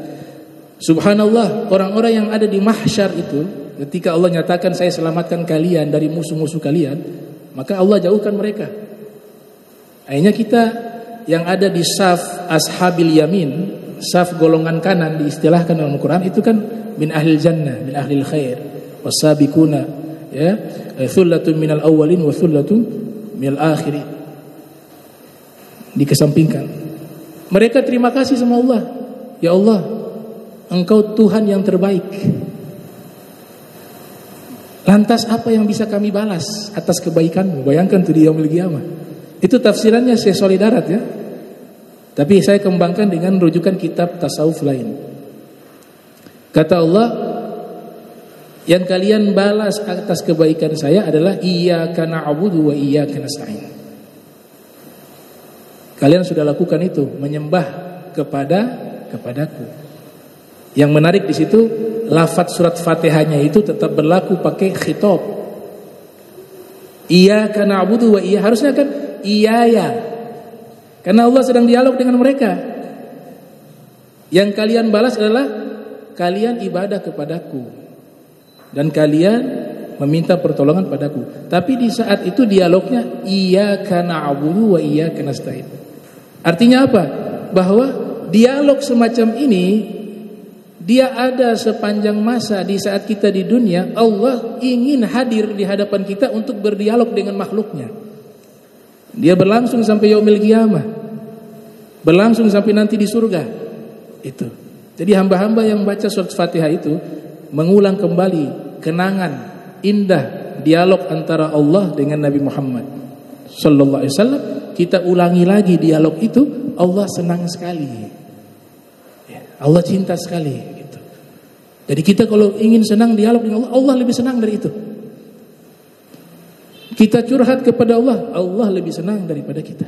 Subhanallah, orang-orang yang ada di mahsyar itu, ketika Allah nyatakan saya selamatkan kalian dari musuh-musuh kalian, maka Allah jauhkan mereka. Akhirnya kita yang ada di saf ashabil yamin, saf golongan kanan diistilahkan dalam Al-Quran, itu kan min ahlil jannah, min ahlil khair, wasabiquna, ya, thullatun minal awwalin wa thullatun minal akhirin. Dikesampingkan. Mereka terima kasih sama Allah. Ya Allah, Engkau Tuhan yang terbaik. Lantas apa yang bisa kami balas atas kebaikanmu? Bayangkan tuh di yaumil qiyamah. Itu tafsirannya Syekh Soleh Darat, ya. Tapi saya kembangkan dengan rujukan kitab tasawuf lain. Kata Allah, yang kalian balas atas kebaikan saya adalah iyyaka na'budu wa iyyaka nasta'in. Kalian sudah lakukan itu, menyembah kepadaku. Yang menarik di situ, lafaz surat Fatihahnya itu tetap berlaku pakai khitab. Iyyaka na'budu wa iyyaka, harusnya kan iyaya. Karena Allah sedang dialog dengan mereka. Yang kalian balas adalah kalian ibadah kepadaku dan kalian meminta pertolongan padaku. Tapi di saat itu dialognya iyyaka na'budu wa iyyaka nasta'in. Artinya apa? Bahwa dialog semacam ini dia ada sepanjang masa. Di saat kita di dunia, Allah ingin hadir di hadapan kita untuk berdialog dengan makhluknya. Dia berlangsung sampai yaumil qiyamah, berlangsung sampai nanti di surga. Itu. Jadi hamba-hamba yang baca surat Fatihah itu mengulang kembali kenangan indah dialog antara Allah dengan Nabi Muhammad sallallahu alaihi wasallam. Kita ulangi lagi dialog itu, Allah senang sekali. Allah cinta sekali gitu. Jadi kita kalau ingin senang dialog dengan Allah, Allah lebih senang dari itu. Kita curhat kepada Allah, Allah lebih senang daripada kita.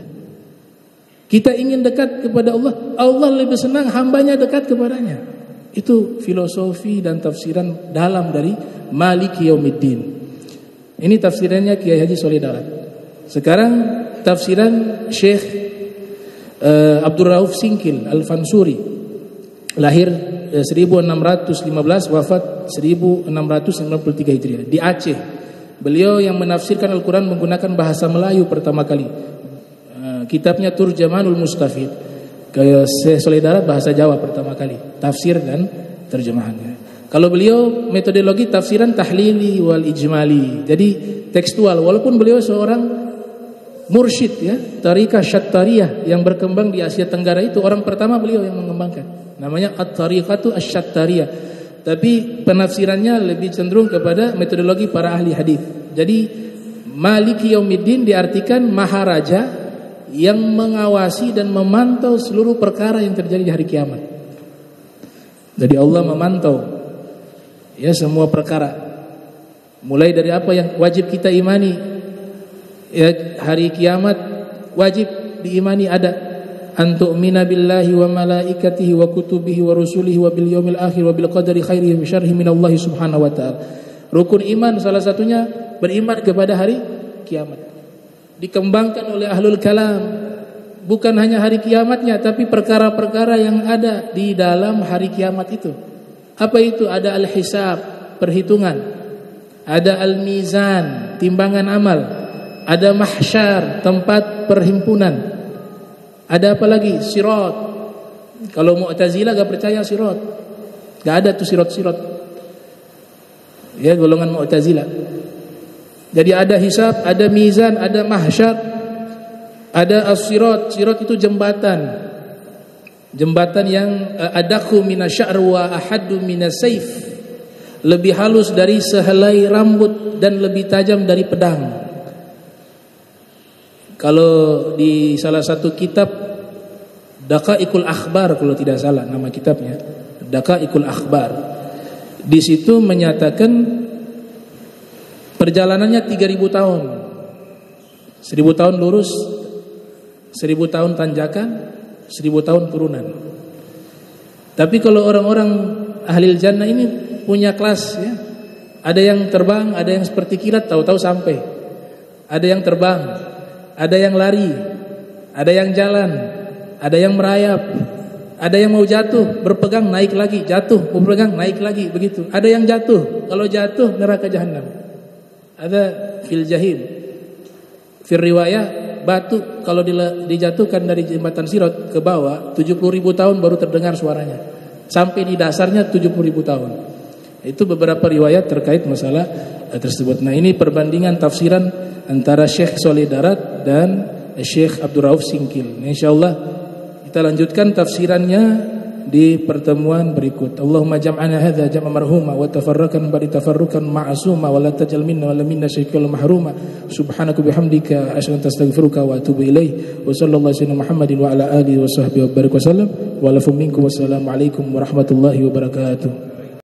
Kita ingin dekat kepada Allah, Allah lebih senang hambanya dekat kepadanya. Itu filosofi dan tafsiran dalam dari Maliki Yaumiddin. Ini tafsirannya Kiai Haji Soleh Darat. Sekarang tafsiran Syekh Abdul Rauf Singkil Al-Fansuri, lahir 1615, wafat 1693 Hijriah di Aceh. Beliau yang menafsirkan Al-Quran menggunakan bahasa Melayu pertama kali. Kitabnya Turjamanul Mustafid. Syekh Soleh Darat bahasa Jawa pertama kali, tafsir dan terjemahannya. Kalau beliau metodologi tafsiran tahlili wal ijmali, jadi tekstual. Walaupun beliau seorang mursyid, ya, Tariqah Syattariyah yang berkembang di Asia Tenggara, itu orang pertama beliau yang mengembangkan. Namanya At-Tariqatu Asy-Syattariyah. Tapi penafsirannya lebih cenderung kepada metodologi para ahli hadis. Jadi Maliki Yaumiddin diartikan maharaja yang mengawasi dan memantau seluruh perkara yang terjadi di hari kiamat. Jadi Allah memantau, ya, semua perkara. Mulai dari apa yang wajib kita imani, ya, hari kiamat wajib diimani ada antu'mina billahi wa malaikatihi wa kutubihi wa rusulihi wa bil yaumil akhir wa bil qadari khairihi wa syarrihi minallahi subhanahu wa ta'ala. Rukun iman salah satunya beriman kepada hari kiamat. Dikembangkan oleh ahlul kalam, bukan hanya hari kiamatnya, tapi perkara-perkara yang ada di dalam hari kiamat itu. Apa itu? Ada al-hisab, perhitungan. Ada al-mizan, timbangan amal. Ada mahsyar, tempat perhimpunan. Ada apa lagi? Sirat. Kalau Mu'tazilah gak percaya sirat, gak ada tuh sirat-sirat. Ya, golongan Mu'tazilah. Jadi ada hisab, ada mizan, ada mahsyar, ada as-sirat. Sirat itu jembatan. Jembatan yang adakhu minasya'r wa ahaddu minasayf. Lebih halus dari sehelai rambut dan lebih tajam dari pedang. Kalau di salah satu kitab Daqaiqul Akhbar, kalau tidak salah nama kitabnya, Daqaiqul Akhbar, di situ menyatakan perjalanannya 3000 tahun. 1000 tahun lurus, 1000 tahun tanjakan, 1000 tahun turunan. Tapi kalau orang-orang ahli jannah ini punya kelas, ya. Ada yang terbang, ada yang seperti kilat tahu-tahu sampai. Ada yang terbang, ada yang lari, ada yang jalan, ada yang merayap, ada yang mau jatuh, berpegang naik lagi, jatuh, berpegang naik lagi, begitu. Ada yang jatuh, kalau jatuh neraka jahanam. Ada fil jahim. Fil riwayah, batu kalau dijatuhkan dari jembatan Sirat ke bawah 70.000 tahun baru terdengar suaranya. Sampai di dasarnya 70.000 tahun. Itu beberapa riwayat terkait masalah tersebut. Nah, ini perbandingan tafsiran antara Syekh Shalih Darat dan Syekh Abdul Rauf Singkil. Insyaallah kita lanjutkan tafsirannya di pertemuan berikut. Allahumma jam'ana hadza jam'a marhuma wa tafarraqan ba'da tafarruqan ma'suma wa la tajal minna wa la minna syai'an mahruma. Subhanaka bihamdika asyhadu an astaghfiruka wa atubu ilaik. Wa sallallahu alaihi Muhammadin wa ala alihi wa sahbihi wa barik wa sallam. Wa lakum minkum wassalamu alaikum warahmatullahi wabarakatuh.